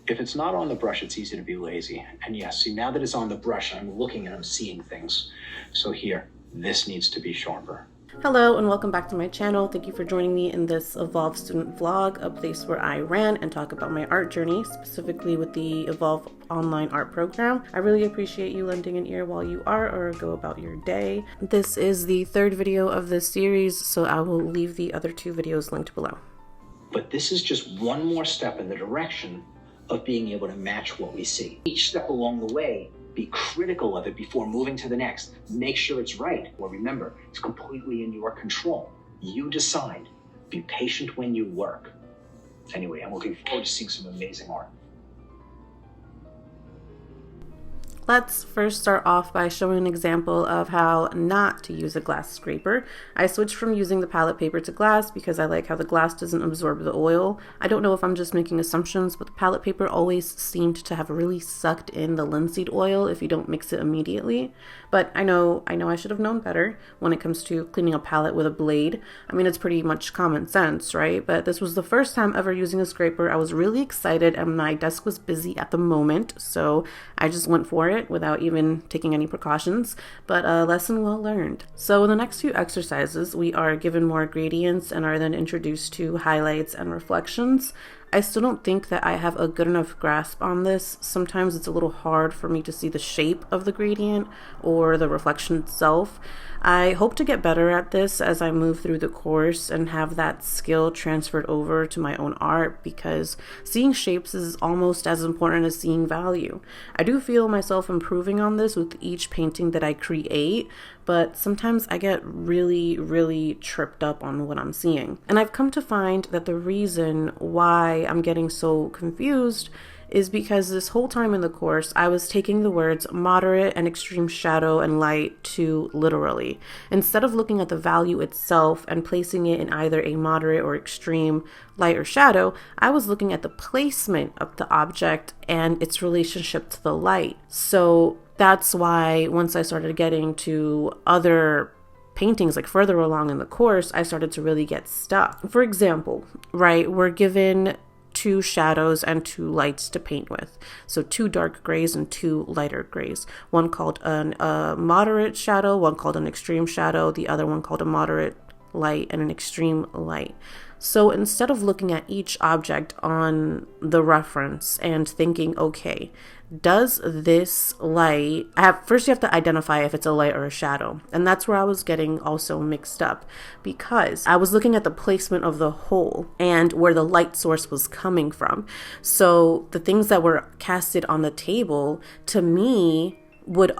If it's not on the brush, it's easy to be lazy. And yes, see, now that it's on the brush, I'm looking and I'm seeing things. So here, this needs to be sharper. Hello and welcome back to my channel. Thank you for joining me in this Evolve student vlog, a place where I rant and talk about my art journey, specifically with the Evolve online art program. I really appreciate you lending an ear while you are or go about your day. This is the third video of this series, so I will leave the other two videos linked below. But this is just one more step in the direction of being able to match what we see. Each step along the way, be critical of it before moving to the next. Make sure it's right. Well, remember, it's completely in your control. You decide. Be patient when you work. Anyway, I'm looking forward to seeing some amazing art. Let's first start off by showing an example of how not to use a glass scraper. I switched from using the palette paper to glass because I like how the glass doesn't absorb the oil. I don't know if I'm just making assumptions, but the palette paper always seemed to have really sucked in the linseed oil if you don't mix it immediately. But I know I should have known better when it comes to cleaning a palette with a blade. I mean, it's pretty much common sense, right? But this was the first time ever using a scraper. I was really excited and my desk was busy at the moment, so I just went for it without even taking any precautions, but a lesson well learned. So in the next few exercises, we are given more gradients and are then introduced to highlights and reflections. I still don't think that I have a good enough grasp on this. Sometimes it's a little hard for me to see the shape of the gradient or the reflection itself. I hope to get better at this as I move through the course and have that skill transferred over to my own art, because seeing shapes is almost as important as seeing value. I do feel myself improving on this with each painting that I create, but sometimes I get really tripped up on what I'm seeing. And I've come to find that the reason why I'm getting so confused is because this whole time in the course, I was taking the words moderate and extreme shadow and light too literally. Instead of looking at the value itself and placing it in either a moderate or extreme light or shadow, I was looking at the placement of the object and its relationship to the light. So that's why once I started getting to other paintings, like further along in the course, I started to really get stuck. For example, right, we're given two shadows and two lights to paint with. So two dark grays and two lighter grays. One called a moderate shadow, one called an extreme shadow, the other one called a moderate light and an extreme light. So instead of looking at each object on the reference and thinking, okay, does this light first you have to identify if it's a light or a shadow. And that's where I was getting also mixed up, because I was looking at the placement of the whole and where the light source was coming from. So the things that were casted on the table to me would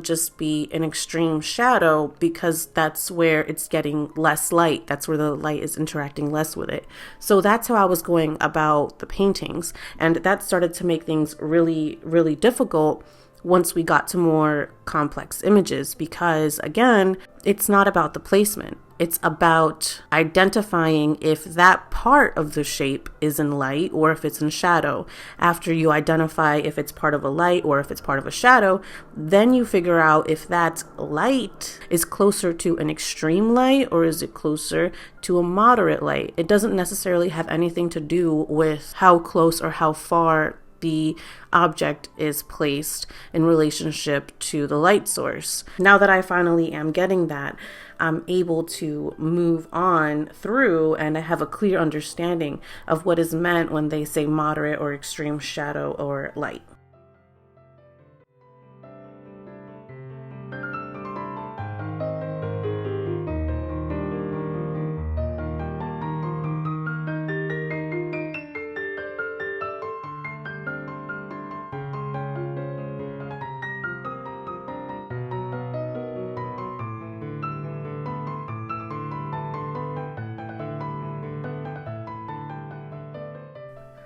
just be an extreme shadow, because that's where it's getting less light. That's where the light is interacting less with it. So that's how I was going about the paintings. And that started to make things really difficult once we got to more complex images, because again, it's not about the placement. It's about identifying if that part of the shape is in light or if it's in shadow. After you identify if it's part of a light or if it's part of a shadow, then you figure out if that light is closer to an extreme light or is it closer to a moderate light. It doesn't necessarily have anything to do with how close or how far the object is placed in relationship to the light source. Now that I finally am getting that, I'm able to move on through and I have a clear understanding of what is meant when they say moderate or extreme shadow or light.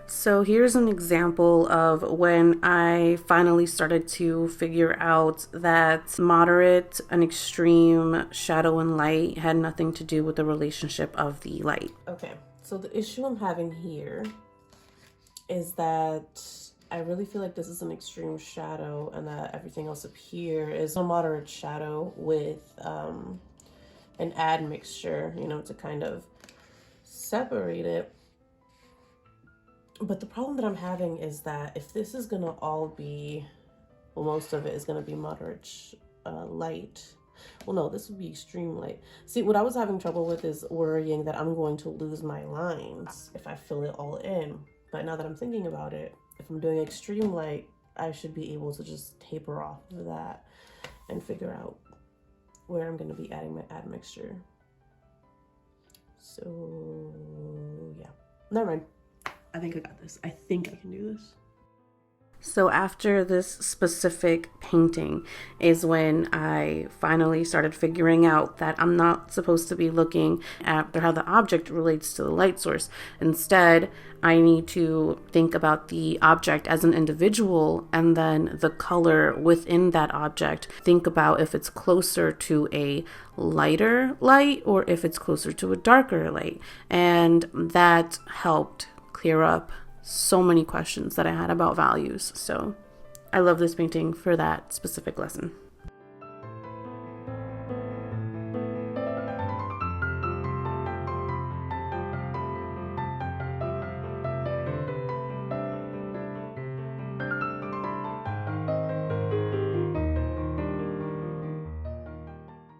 So here's an example of when I finally started to figure out that moderate and extreme shadow and light had nothing to do with the relationship of the light. Okay, so the issue I'm having here is that I really feel like this is an extreme shadow and that everything else up here is a moderate shadow with an admixture, to kind of separate it. But the problem that I'm having is that if this is gonna all be, well, most of it is gonna be moderate light. Well, no, this would be extreme light. See, what I was having trouble with is worrying that I'm going to lose my lines if I fill it all in. But now that I'm thinking about it, if I'm doing extreme light, I should be able to just taper off of that and figure out where I'm going to be adding my admixture. So, yeah. Never mind. I think I got this. I think I can do this. So after this specific painting is when I finally started figuring out that I'm not supposed to be looking at how the object relates to the light source. Instead, I need to think about the object as an individual and then the color within that object. Think about if it's closer to a lighter light or if it's closer to a darker light. And that helped clear up so many questions that I had about values. So I love this painting for that specific lesson.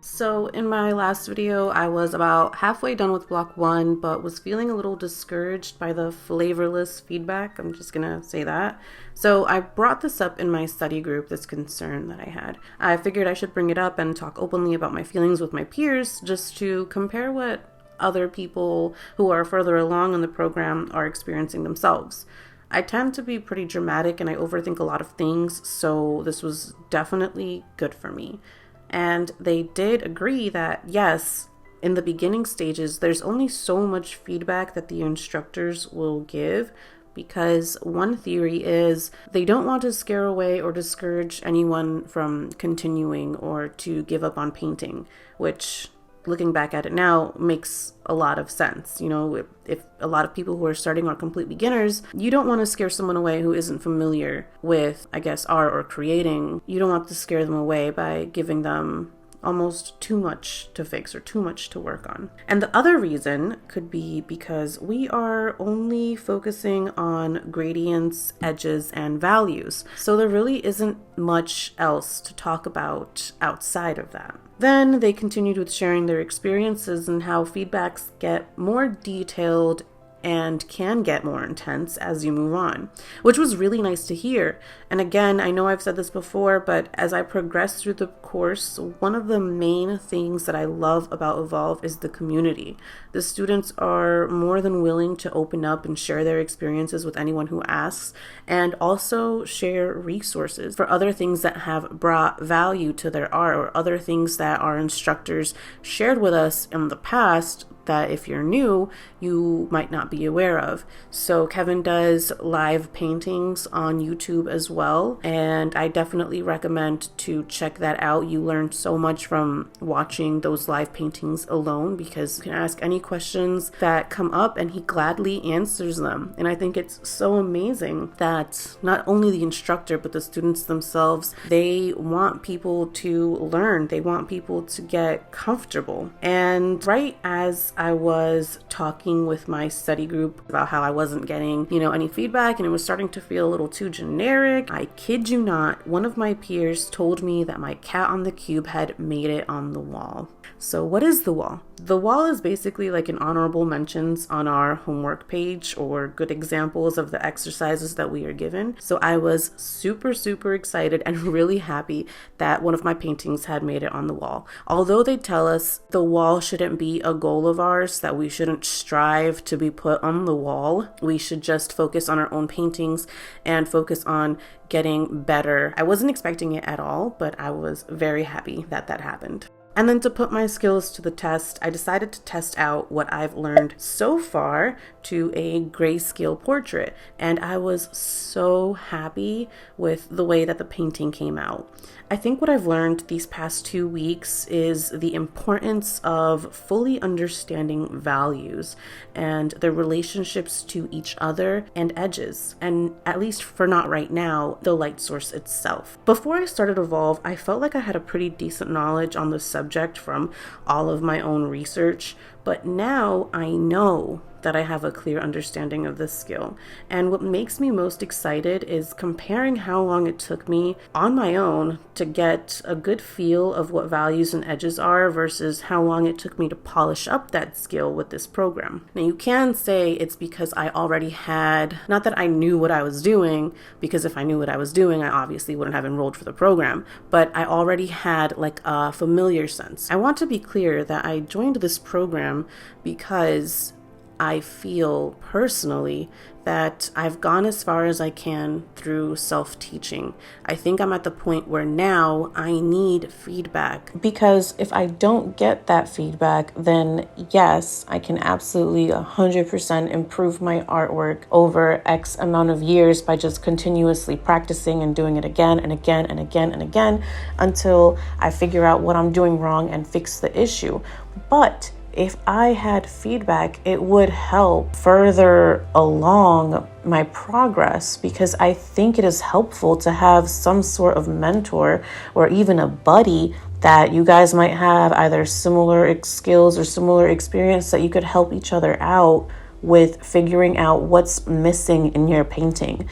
So in my last video, I was about halfway done with block 1, but was feeling a little discouraged by the flavorless feedback. I'm just gonna say that. So I brought this up in my study group, this concern that I had. I figured I should bring it up and talk openly about my feelings with my peers just to compare what other people who are further along in the program are experiencing themselves. I tend to be pretty dramatic and I overthink a lot of things, so this was definitely good for me. And they did agree that, yes, in the beginning stages, there's only so much feedback that the instructors will give, because one theory is they don't want to scare away or discourage anyone from continuing or to give up on painting, which, looking back at it now, makes a lot of sense. You know, if a lot of people who are starting are complete beginners, you don't want to scare someone away who isn't familiar with, I guess, art or creating. You don't want to scare them away by giving them almost too much to fix or too much to work on. And the other reason could be because we are only focusing on gradients, edges, and values. So there really isn't much else to talk about outside of that. Then they continued with sharing their experiences and how feedbacks get more detailed and can get more intense as you move on, which was really nice to hear. And again, I know I've said this before, but as I progress through the course, one of the main things that I love about Evolve is the community. The students are more than willing to open up and share their experiences with anyone who asks, and also share resources for other things that have brought value to their art or other things that our instructors shared with us in the past that if you're new, you might not be aware of. So Kevin does live paintings on YouTube as well, and I definitely recommend to check that out. You learn so much from watching those live paintings alone, because you can ask any questions that come up and he gladly answers them. And I think it's so amazing that not only the instructor, but the students themselves, they want people to learn. They want people to get comfortable. And right as I was talking with my study group about how I wasn't getting, any feedback and it was starting to feel a little too generic, I kid you not, one of my peers told me that my cat on the cube had made it on the wall. So what is the wall? The wall is basically like an honorable mentions on our homework page or good examples of the exercises that we are given. So I was super, super excited and really happy that one of my paintings had made it on the wall. Although they tell us the wall shouldn't be a goal of ours, that we shouldn't strive to be put on the wall. We should just focus on our own paintings and focus on getting better. I wasn't expecting it at all, but I was very happy that that happened. And then to put my skills to the test, I decided to test out what I've learned so far to a grayscale portrait. And I was so happy with the way that the painting came out. I think what I've learned these past 2 weeks is the importance of fully understanding values and their relationships to each other and edges, and at least for not right now, the light source itself. Before I started Evolve, I felt like I had a pretty decent knowledge on the subject from all of my own research, But now I know that I have a clear understanding of this skill. And what makes me most excited is comparing how long it took me on my own to get a good feel of what values and edges are versus how long it took me to polish up that skill with this program. Now, you can say it's because I already had, not that I knew what I was doing, because if I knew what I was doing, I obviously wouldn't have enrolled for the program, but I already had like a familiar sense. I want to be clear that I joined this program because I feel personally that I've gone as far as I can through self-teaching. I think I'm at the point where now I need feedback, because if I don't get that feedback, then yes, I can absolutely 100% improve my artwork over X amount of years by just continuously practicing and doing it again and again and again and again until I figure out what I'm doing wrong and fix the issue. But if I had feedback, it would help further along my progress, because I think it is helpful to have some sort of mentor or even a buddy that you guys might have either similar skills or similar experience that you could help each other out with figuring out what's missing in your painting.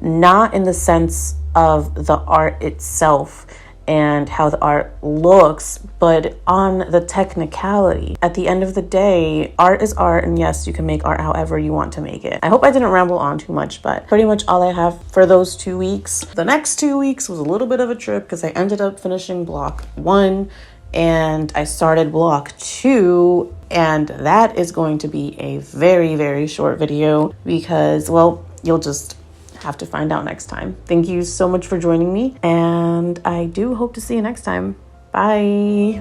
Not in the sense of the art itself and how the art looks, but on the technicality. At the end of the day, art is art, and yes, you can make art however you want to make it. I hope I didn't ramble on too much, but pretty much all I have for those 2 weeks. The next 2 weeks was a little bit of a trip because I ended up finishing block 1 and I started block 2, and that is going to be a very, very short video because, well, you'll just have to find out next time. Thank you so much for joining me, and I do hope to see you next time. Bye.